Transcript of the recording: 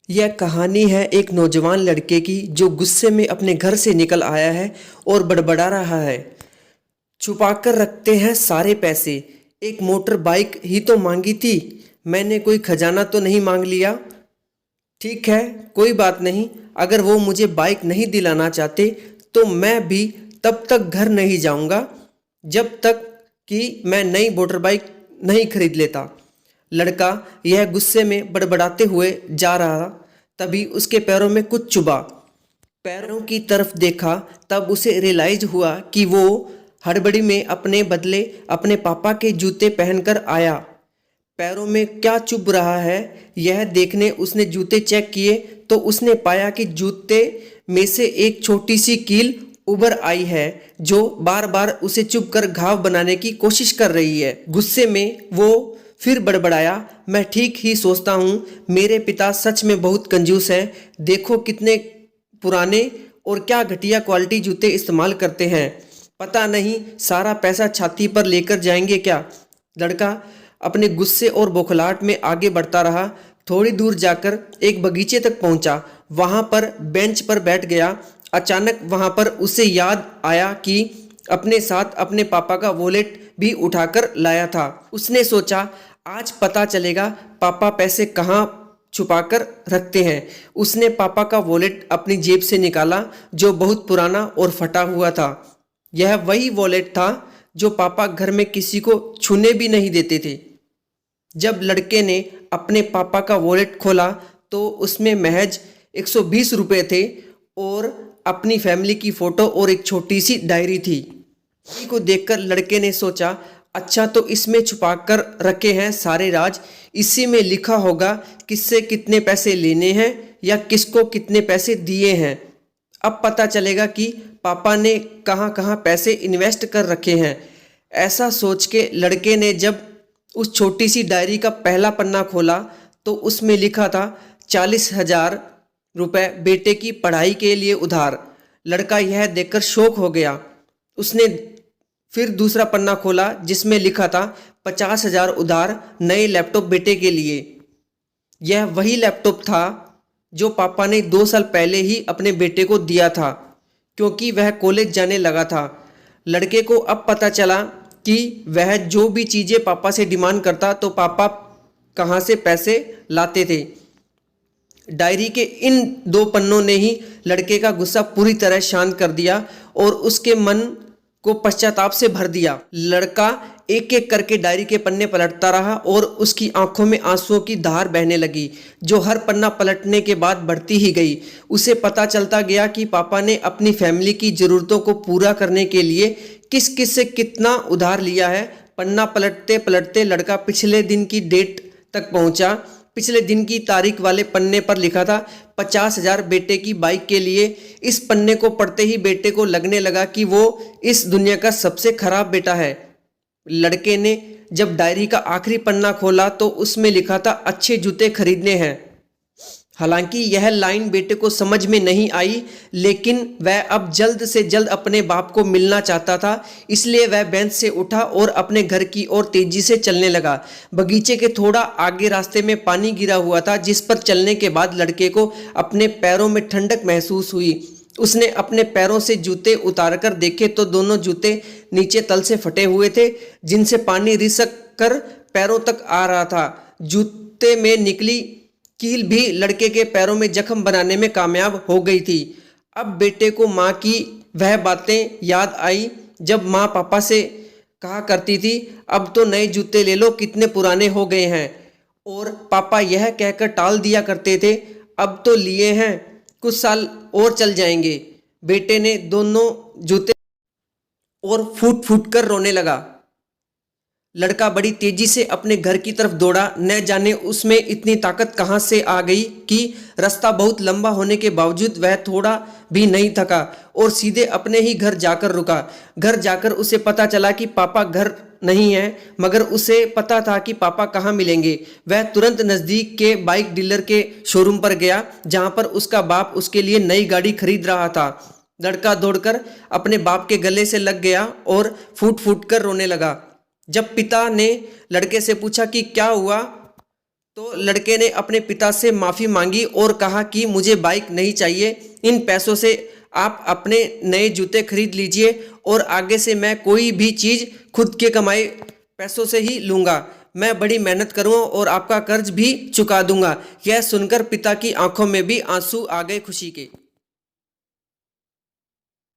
यह कहानी है एक नौजवान लड़के की जो गुस्से में अपने घर से निकल आया है और बड़बड़ा रहा है। छुपाकर रखते हैं सारे पैसे। एक मोटर बाइक ही तो मांगी थी। मैंने कोई खजाना तो नहीं मांग लिया। ठीक है, कोई बात नहीं। अगर वो मुझे बाइक नहीं दिलाना चाहते तो मैं भी तब तक घर नहीं जाऊंगा जब तक कि मैं नई मोटर बाइक नहीं खरीद लेता। लड़का यह गुस्से में बड़बड़ाते हुए जा रहा, तभी उसके पैरों में कुछ चुभा। पैरों की तरफ देखा तब उसे रियलाइज हुआ कि वो हड़बड़ी में अपने बदले अपने पापा के जूते पहनकर आया। पैरों में क्या चुभ रहा है यह देखने उसने जूते चेक किए तो उसने पाया कि जूते में से एक छोटी सी कील उभर आई है जो बार बार उसे चुभ कर घाव बनाने की कोशिश कर रही है। गुस्से में वो फिर बड़बड़ाया, मैं ठीक ही सोचता हूँ, मेरे पिता सच में बहुत कंजूस हैं। देखो कितने पुराने और क्या घटिया क्वालिटी जूते इस्तेमाल करते हैं। पता नहीं सारा पैसा छाती पर लेकर जाएंगे क्या। लड़का अपने गुस्से और बौखलाहट में आगे बढ़ता रहा। थोड़ी दूर जाकर एक बगीचे तक पहुंचा। वहां पर बेंच पर बैठ गया। अचानक वहां पर उसे याद आया कि अपने साथ अपने पापा का वॉलेट भी उठाकर लाया था। उसने सोचा आज पता चलेगा पापा पैसे कहाँ छुपाकर रखते हैं। उसने पापा का वॉलेट अपनी जेब से निकाला जो बहुत पुराना और फटा हुआ था। यह वही वॉलेट था जो पापा घर में किसी को छूने भी नहीं देते थे। जब लड़के ने अपने पापा का वॉलेट खोला तो उसमें महज 120 रुपये थे और अपनी फैमिली की फ़ोटो और एक छोटी सी डायरी थी। डायरी को देखकर लड़के ने सोचा, अच्छा तो इसमें छुपा कर रखे हैं सारे राज। इसी में लिखा होगा किससे कितने पैसे लेने हैं या किसको कितने पैसे दिए हैं। अब पता चलेगा कि पापा ने कहाँ कहाँ पैसे इन्वेस्ट कर रखे हैं। ऐसा सोच के लड़के ने जब उस छोटी सी डायरी का पहला पन्ना खोला तो उसमें लिखा था 40,000 रुपये बेटे की पढ़ाई के लिए उधार। लड़का यह देखकर शौक हो गया। उसने फिर दूसरा पन्ना खोला जिसमें लिखा था 50,000 उधार नए लैपटॉप बेटे के लिए। यह वही लैपटॉप था जो पापा ने 2 साल पहले ही अपने बेटे को दिया था क्योंकि वह कॉलेज जाने लगा था। लड़के को अब पता चला कि वह जो भी चीज़ें पापा से डिमांड करता तो पापा कहाँ से पैसे लाते थे। डायरी के इन 2 पन्नों ने ही लड़के का गुस्सा पूरी तरह शांत कर दिया और उसके मन को पश्चाताप से भर दिया। लड़का एक एक करके डायरी के पन्ने पलटता रहा और उसकी आंखों में आंसुओं की धार बहने लगी जो हर पन्ना पलटने के बाद बढ़ती ही गई। उसे पता चलता गया कि पापा ने अपनी फैमिली की ज़रूरतों को पूरा करने के लिए किस किस से कितना उधार लिया है। पन्ना पलटते पलटते लड़का पिछले दिन की डेट तक पहुंचा। पिछले दिन की तारीख वाले पन्ने पर लिखा था 50,000 बेटे की बाइक के लिए। इस पन्ने को पढ़ते ही बेटे को लगने लगा कि वो इस दुनिया का सबसे खराब बेटा है। लड़के ने जब डायरी का आखिरी पन्ना खोला तो उसमें लिखा था अच्छे जूते खरीदने हैं। हालांकि यह लाइन बेटे को समझ में नहीं आई, लेकिन वह अब जल्द से जल्द अपने बाप को मिलना चाहता था। इसलिए वह बेंच से उठा और अपने घर की ओर तेजी से चलने लगा। बगीचे के थोड़ा आगे रास्ते में पानी गिरा हुआ था जिस पर चलने के बाद लड़के को अपने पैरों में ठंडक महसूस हुई। उसने अपने पैरों से जूते उतारकर देखे तो दोनों जूते नीचे तल से फटे हुए थे जिनसे पानी रिसक कर पैरों तक आ रहा था। जूते में निकली कील भी लड़के के पैरों में जख्म बनाने में कामयाब हो गई थी। अब बेटे को माँ की वह बातें याद आई जब माँ पापा से कहा करती थी, अब तो नए जूते ले लो, कितने पुराने हो गए हैं। और पापा यह कहकर टाल दिया करते थे, अब तो लिए हैं, कुछ साल और चल जाएंगे। बेटे ने दोनों जूते और फूट फूट कर रोने लगा। लड़का बड़ी तेजी से अपने घर की तरफ दौड़ा। न जाने उसमें इतनी ताकत कहाँ से आ गई कि रास्ता बहुत लंबा होने के बावजूद वह थोड़ा भी नहीं थका और सीधे अपने ही घर जाकर रुका। घर जाकर उसे पता चला कि पापा घर नहीं है, मगर उसे पता था कि पापा कहाँ मिलेंगे। वह तुरंत नज़दीक के बाइक डीलर के शोरूम पर गया जहाँ पर उसका बाप उसके लिए नई गाड़ी खरीद रहा था। लड़का दौड़कर अपने बाप के गले से लग गया और फूट फूट कर रोने लगा। जब पिता ने लड़के से पूछा कि क्या हुआ तो लड़के ने अपने पिता से माफ़ी मांगी और कहा कि मुझे बाइक नहीं चाहिए, इन पैसों से आप अपने नए जूते खरीद लीजिए और आगे से मैं कोई भी चीज़ खुद के कमाए पैसों से ही लूँगा। मैं बड़ी मेहनत करूँगा और आपका कर्ज भी चुका दूँगा। यह सुनकर पिता की आंखों में भी आंसू आ गए खुशी के।